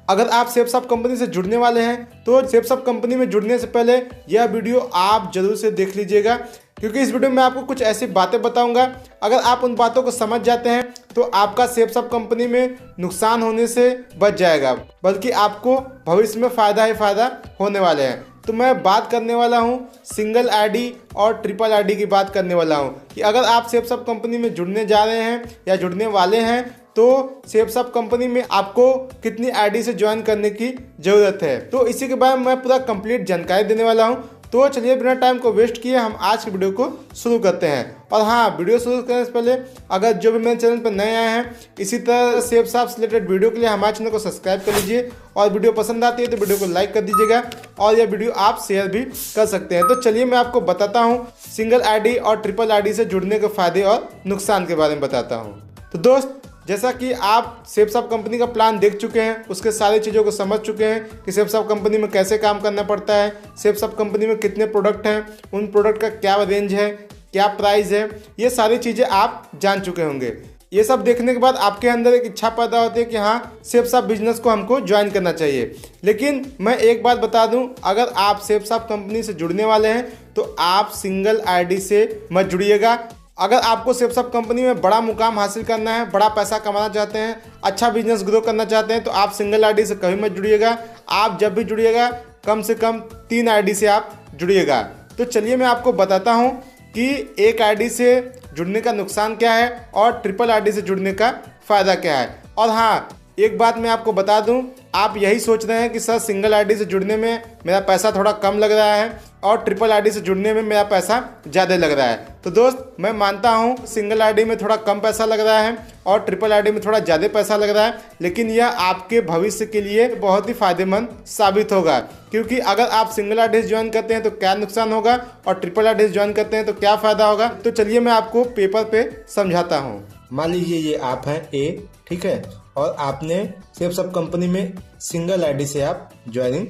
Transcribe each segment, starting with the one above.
अगर आप सेप्सअप कंपनी से जुड़ने वाले हैं तो सेप्सअप कंपनी में जुड़ने से पहले यह वीडियो आप जरूर से देख लीजिएगा, क्योंकि इस वीडियो में आपको कुछ ऐसी बातें बताऊंगा, अगर आप उन बातों को समझ जाते हैं तो आपका सेप्सअप कंपनी में नुकसान होने से बच जाएगा, बल्कि आपको भविष्य में फ़ायदा ही फ़ायदा होने वाले हैं। तो मैं बात करने वाला हूं सिंगल आईडी और ट्रिपल आईडी की बात करने वाला हूं कि अगर आप सेप्सअप कंपनी में जुड़ने जा रहे हैं या जुड़ने वाले हैं तो सेप्सअप कंपनी में आपको कितनी आईडी से ज्वाइन करने की ज़रूरत है। तो इसी के बारे में मैं पूरा कंप्लीट जानकारी देने वाला हूं। तो चलिए बिना टाइम को वेस्ट किए हम आज की वीडियो को शुरू करते हैं। और हाँ, वीडियो शुरू करने से पहले अगर जो भी मेरे चैनल पर नए आए हैं इसी तरह सेप्सअप से रिलेटेड वीडियो के लिए हमारे चैनल को सब्सक्राइब कर लीजिए, और वीडियो पसंद आती है तो वीडियो को लाइक कर दीजिएगा, और यह वीडियो आप शेयर भी कर सकते हैं। तो चलिए मैं आपको बताता हूँ सिंगल आईडी और ट्रिपल आईडी से जुड़ने के फायदे और नुकसान के बारे में बताता हूँ। तो दोस्त, जैसा कि आप सेप्सअप कंपनी का प्लान देख चुके हैं, उसके सारी चीज़ों को समझ चुके हैं कि सेप्सअप कंपनी में कैसे काम करना पड़ता है, सेप्सअप कंपनी में कितने प्रोडक्ट हैं, उन प्रोडक्ट का क्या रेंज है, क्या प्राइस है, ये सारी चीज़ें आप जान चुके होंगे। ये सब देखने के बाद आपके अंदर एक इच्छा पैदा होती है कि हाँ, सेप्सअप बिजनेस को हमको ज्वाइन करना चाहिए। लेकिन मैं एक बात बता दूं, अगर आप सेप्सअप कंपनी से जुड़ने वाले हैं तो आप सिंगल आईडी से मत जुड़िएगा। अगर आपको सेप्सअप कंपनी में बड़ा मुकाम हासिल करना है, बड़ा पैसा कमाना चाहते हैं, अच्छा बिजनेस ग्रो करना चाहते हैं तो आप सिंगल आईडी से कभी मत जुड़िएगा। आप जब भी जुड़िएगा कम से कम 3 आईडी से आप जुड़िएगा। तो चलिए मैं आपको बताता हूं कि एक आईडी से जुड़ने का नुकसान क्या है और ट्रिपल आईडी से जुड़ने का फ़ायदा क्या है। और हाँ, एक बात मैं आपको बता दूं, आप यही सोच रहे हैं कि सर सिंगल आईडी से जुड़ने में मेरा पैसा थोड़ा कम लग रहा है और ट्रिपल आईडी से जुड़ने में मेरा पैसा ज़्यादा लग रहा है। तो दोस्त, मैं मानता हूं सिंगल आईडी में थोड़ा कम पैसा लग रहा है और ट्रिपल आईडी में थोड़ा ज़्यादा पैसा लग रहा है, लेकिन यह आपके भविष्य के लिए बहुत ही फायदेमंद साबित होगा। क्योंकि अगर आप सिंगल आईडी से ज्वाइन करते हैं तो क्या नुकसान होगा और ट्रिपल आईडी से ज्वाइन करते हैं तो क्या फ़ायदा होगा, तो चलिए मैं आपको पेपर पे समझाता हूँ। मान लीजिए ये आप हैं ए, ठीक है, और आपने सेप्सअप कंपनी में सिंगल आईडी से आप ज्वाइनिंग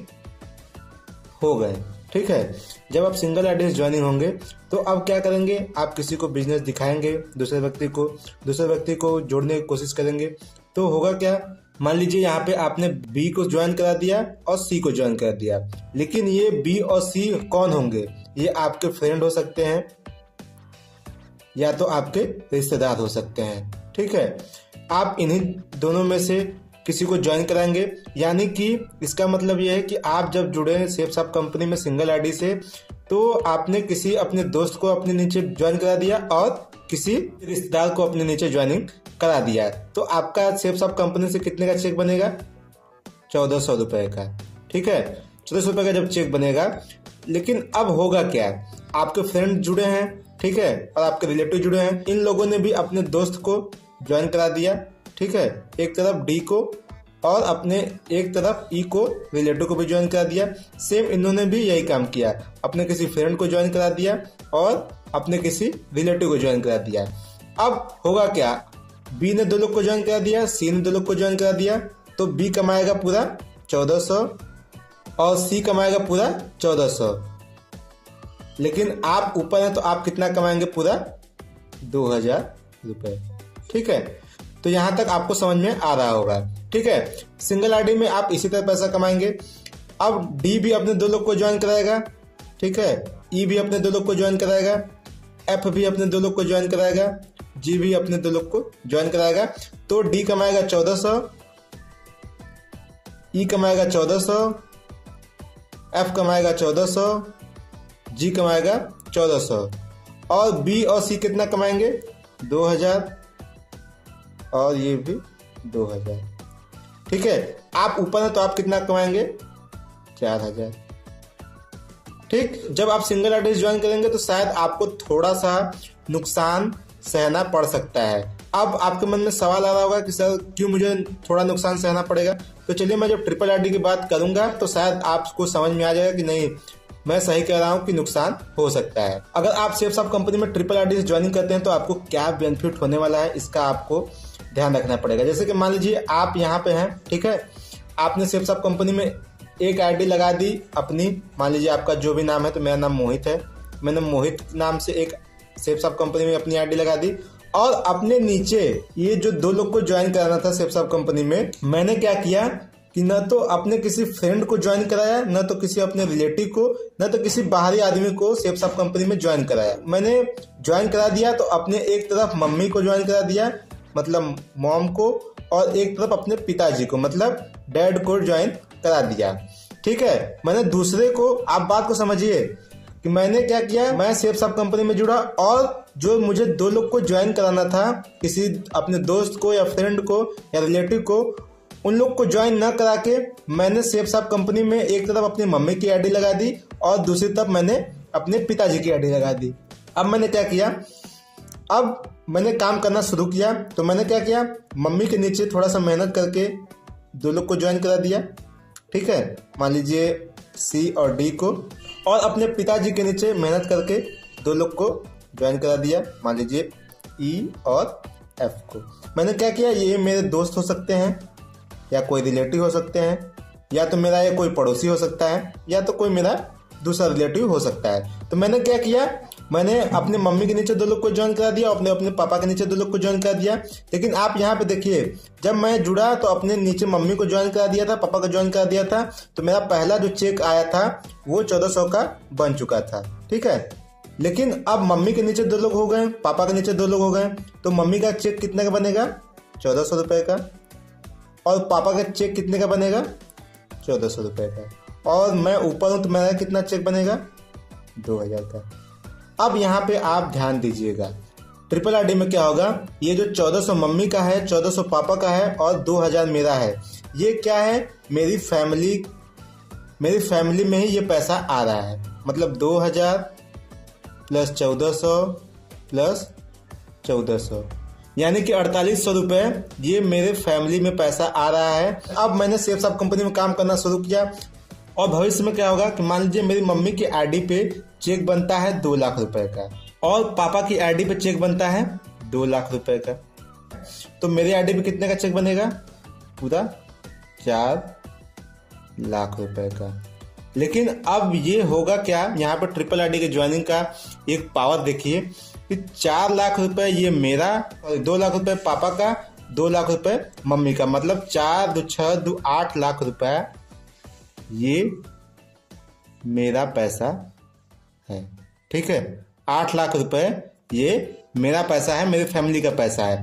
हो गए, ठीक है। जब आप सिंगल आईडी से ज्वाइनिंग होंगे तो अब क्या करेंगे, आप किसी को बिजनेस दिखाएंगे, दूसरे व्यक्ति को जोड़ने की कोशिश करेंगे। तो होगा क्या, मान लीजिए यहाँ पे आपने बी को ज्वाइन करा दिया और सी को ज्वाइन करा दिया, लेकिन ये बी और सी कौन होंगे, ये आपके फ्रेंड हो सकते हैं या तो आपके रिश्तेदार हो सकते हैं, ठीक है। आप इन्हीं दोनों में से किसी को ज्वाइन कराएंगे, यानी कि इसका मतलब यह है कि आप जब जुड़े सेप्सअप कंपनी में सिंगल आईडी से तो आपने किसी अपने दोस्त को अपने नीचे ज्वाइन करा दिया और किसी रिश्तेदार को अपने नीचे ज्वाइनिंग करा दिया। तो आपका सेप्सअप कंपनी से कितने का चेक बनेगा, 1400 रुपये का, ठीक है। 1400 रुपये का जब चेक बनेगा, लेकिन अब होगा क्या, आपके फ्रेंड जुड़े हैं, ठीक है, और आपके रिलेटिव जुड़े हैं, इन लोगों ने भी अपने दोस्त को ज्वाइन करा दिया, ठीक है, एक तरफ डी को और अपने एक तरफ ई को, रिलेटिव को भी ज्वाइन करा दिया। सेम इन्होंने भी यही काम किया, अपने किसी फ्रेंड को ज्वाइन करा दिया और अपने किसी रिलेटिव को ज्वाइन करा दिया। अब होगा क्या, बी ने 2 लोग को ज्वाइन करा दिया, सी ने 2 लोग को ज्वाइन करा दिया, तो बी कमाएगा पूरा 1400 और सी कमाएगा पूरा 1400। लेकिन आप ऊपर हैं तो आप कितना कमाएंगे, पूरा 2000 रुपये, ठीक है। तो यहां तक आपको समझ में आ रहा होगा, ठीक है। सिंगल आईडी में आप इसी तरह पैसा कमाएंगे। अब डी भी अपने 2 लोग को ज्वाइन कराएगा, ठीक है, ई भी अपने 2 लोग को ज्वाइन कराएगा, एफ भी अपने 2 लोग को ज्वाइन कराएगा, जी भी अपने 2 लोग को ज्वाइन कराएगा। तो डी कमाएगा 1400, ई कमाएगा 1400, एफ कमाएगा 1400, जी कमाएगा 1400, और बी और सी कितना कमाएंगे, 2000, और ये भी 2000, ठीक है। आप ऊपर हैं तो आप कितना कमाएंगे, 4000, ठीक। जब आप सिंगल आईडी ज्वाइन करेंगे तो शायद आपको थोड़ा सा नुकसान सहना पड़ सकता है। अब आपके मन में सवाल आ रहा होगा कि सर क्यों मुझे थोड़ा नुकसान सहना पड़ेगा। तो चलिए मैं जब ट्रिपल आईडी की बात करूंगा तो शायद आपको समझ में आ जाएगा कि नहीं, मैं सही कह रहा हूं कि नुकसान हो सकता है। अगर आप सेप्सअप कंपनी में ट्रिपल आईडी से ज्वाइनिंग करते हैं तो आपको क्या बेनिफिट होने वाला है, इसका आपको ध्यान रखना पड़ेगा। जैसे कि मान लीजिए आप यहाँ पे हैं, ठीक है, आपने सेप्सअप कंपनी में एक आईडी लगा दी अपनी, मान लीजिए आपका जो भी नाम है, तो मेरा नाम मोहित है, मैंने मोहित नाम से एक सेप्सअप कंपनी में अपनी आईडी लगा दी, और अपने नीचे ये जो 2 लोग को ज्वाइन कराना था सेप्सअप कंपनी में, मैंने क्या किया, कि न तो अपने किसी फ्रेंड को ज्वाइन कराया, न तो किसी अपने रिलेटिव को, न तो किसी बाहरी आदमी को सेप्स अप कंपनी में ज्वाइन कराया। मैंने ज्वाइन करा दिया तो अपने एक तरफ मम्मी को ज्वाइन करा दिया, मतलब मॉम को, और एक तरफ अपने पिताजी को, मतलब डैड को ज्वाइन करा दिया। ठीक है, मैंने दूसरे को, आप बात को समझिए कि मैंने क्या किया, मैं सेप्स अप कंपनी में जुड़ा और जो मुझे 2 लोग को ज्वाइन कराना था, किसी अपने दोस्त को या फ्रेंड को या रिलेटिव को, उन लोग को ज्वाइन न करा के मैंने सेप्स अप कंपनी में एक तरफ अपनी मम्मी की आईडी लगा दी और दूसरी तरफ मैंने अपने पिताजी की आईडी लगा दी। अब मैंने क्या किया, अब मैंने काम करना शुरू किया। तो मैंने क्या किया, मम्मी के नीचे थोड़ा सा मेहनत करके 2 लोग को ज्वाइन करा दिया, ठीक है, मान लीजिए सी और डी को, और अपने पिताजी के नीचे मेहनत करके 2 लोग को ज्वाइन करा दिया, मान लीजिए ई और एफ को। मैंने क्या किया, ये मेरे दोस्त हो सकते हैं या कोई रिलेटिव हो सकते हैं, या तो मेरा ये कोई पड़ोसी हो सकता है, या तो कोई मेरा दूसरा रिलेटिव हो सकता है। तो मैंने क्या किया, मैंने अपने मम्मी के नीचे 2 लोग को ज्वाइन करा दिया, अपने पापा के नीचे 2 लोग को ज्वाइन करा दिया। लेकिन आप यहाँ पे देखिए, जब मैं जुड़ा तो अपने नीचे मम्मी को ज्वाइन करा दिया था, पापा को ज्वाइन करा दिया था, तो मेरा पहला जो चेक आया था वो 1400 का बन चुका था। ठीक है, लेकिन अब मम्मी के नीचे 2 लोग हो गए, पापा के नीचे 2 लोग हो गए, तो मम्मी का चेक कितने का बनेगा, 1400 रुपये का, और पापा का चेक कितने का बनेगा, 1400 रुपये का, और मैं ऊपर हूँ तो मेरा कितना चेक बनेगा, 2000 का। अब यहाँ पे आप ध्यान दीजिएगा, ट्रिपल आईडी में क्या होगा, ये जो 1400 मम्मी का है, 1400 पापा का है और 2000 मेरा है, ये क्या है, मेरी फैमिली में ही ये पैसा आ रहा है। मतलब 2000 प्लस 1400 प्लस 1400, यानी कि 4800 रुपये ये मेरे फैमिली में पैसा आ रहा है। अब मैंने सेप्स अप कंपनी में काम करना शुरू किया, और भविष्य में क्या होगा कि मान लीजिए मेरी मम्मी की आईडी पे चेक बनता है 2 लाख रुपए का, और पापा की आईडी पे चेक बनता है 2 लाख रुपए का, तो मेरी आईडी पे कितने का चेक बनेगा, पूरा 4 लाख रुपए का। लेकिन अब ये होगा क्या, यहाँ पर ट्रिपल आईडी के ज्वाइनिंग का एक पावर देखिए कि 4 लाख रुपए ये मेरा, और 2 लाख रुपए पापा का, 2 लाख रुपए मम्मी का, मतलब 4 2 6 2 8 लाख रुपए ये मेरा पैसा है। ठीक है, 8 लाख रुपए ये मेरा पैसा है, मेरी फैमिली का पैसा है।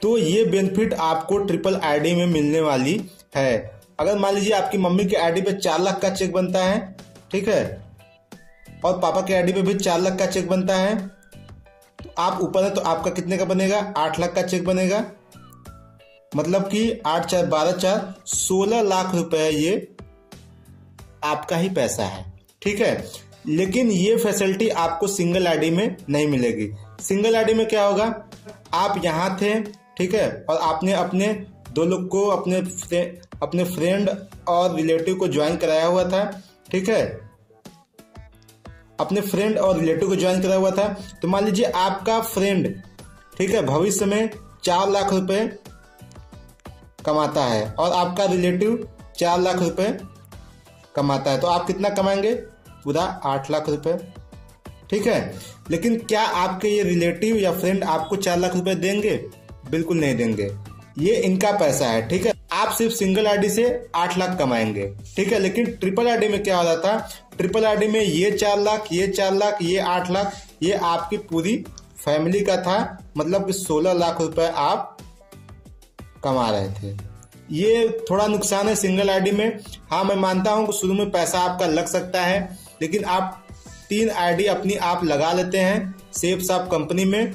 तो ये बेनिफिट आपको ट्रिपल आईडी में मिलने वाली है। अगर मान लीजिए आपकी मम्मी की आईडी पे 4 लाख का चेक बनता है, ठीक है, और पापा की आईडी पे भी 4 लाख का चेक बनता है, तो आप ऊपर है तो आपका कितने का बनेगा, 8 लाख का चेक बनेगा। मतलब कि 8 4 12 4 16 लाख रुपए ये आपका ही पैसा है। ठीक है, लेकिन ये फैसिलिटी आपको सिंगल आईडी में नहीं मिलेगी। सिंगल आईडी में क्या होगा, आप यहाँ थे, ठीक है, और आपने अपने 2 लोग को, अपने फ्रेंड और रिलेटिव को ज्वाइन कराया हुआ था, ठीक है, अपने फ्रेंड और रिलेटिव को ज्वाइन कराया हुआ था। तो मान लीजिए आपका फ्रेंड, ठीक है, भविष्य में 4 लाख रुपए कमाता है और आपका रिलेटिव 4 लाख रुपए कमाता है, तो आप कितना कमाएंगे, पूरा 8 लाख रुपए। ठीक है, लेकिन क्या आपके ये रिलेटिव या फ्रेंड आपको 4 लाख रुपए देंगे, बिल्कुल नहीं देंगे, ये इनका पैसा है। ठीक है, आप सिर्फ सिंगल आईडी से 8 लाख कमाएंगे। ठीक है, लेकिन ट्रिपल आईडी में क्या हो जाता है, ट्रिपल आईडी में ये 4 लाख, ये 4 लाख, ये 8 लाख, ये आपकी पूरी फैमिली का था। मतलब कि 16 लाख रुपए आप कमा रहे थे। ये थोड़ा नुकसान है सिंगल आईडी में। हाँ, मैं मानता हूँ कि शुरू में पैसा आपका लग सकता है, लेकिन आप 3 आईडी अपनी आप लगा लेते हैं सेप्स अप कंपनी में,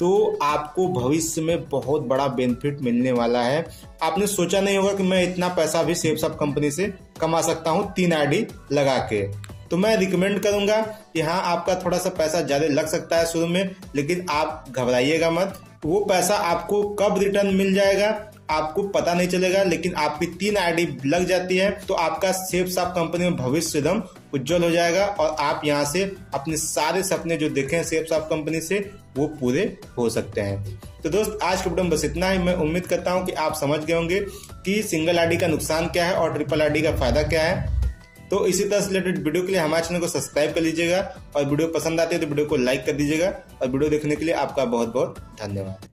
तो आपको भविष्य में बहुत बड़ा बेनिफिट मिलने वाला है। आपने सोचा नहीं होगा कि मैं इतना पैसा भी सेप्स अप कंपनी से कमा सकता हूँ 3 आईडी लगा के। तो मैं रिकमेंड करूंगा कि हाँ, आपका थोड़ा सा पैसा ज़्यादा लग सकता है शुरू में, लेकिन आप घबराइएगा मत। वो पैसा आपको कब रिटर्न मिल जाएगा आपको पता नहीं चलेगा, लेकिन आपकी 3 आईडी लग जाती है तो आपका सेप्स अप कंपनी में भविष्य एकदम उज्जवल हो जाएगा, और आप यहाँ से अपने सारे सपने जो देखे हैं सेप्स अप कंपनी से वो पूरे हो सकते हैं। तो दोस्त, आज के वीडियो में बस इतना ही। मैं उम्मीद करता हूँ कि आप समझ गए होंगे कि सिंगल आईडी का नुकसान क्या है और ट्रिपल आईडी का फायदा क्या है। तो इसी तरह से रिलेटेड वीडियो के लिए हमारे चैनल को सब्सक्राइब कर लीजिएगा, और वीडियो पसंद आती है तो वीडियो को लाइक कर दीजिएगा, और वीडियो देखने के लिए आपका बहुत बहुत धन्यवाद।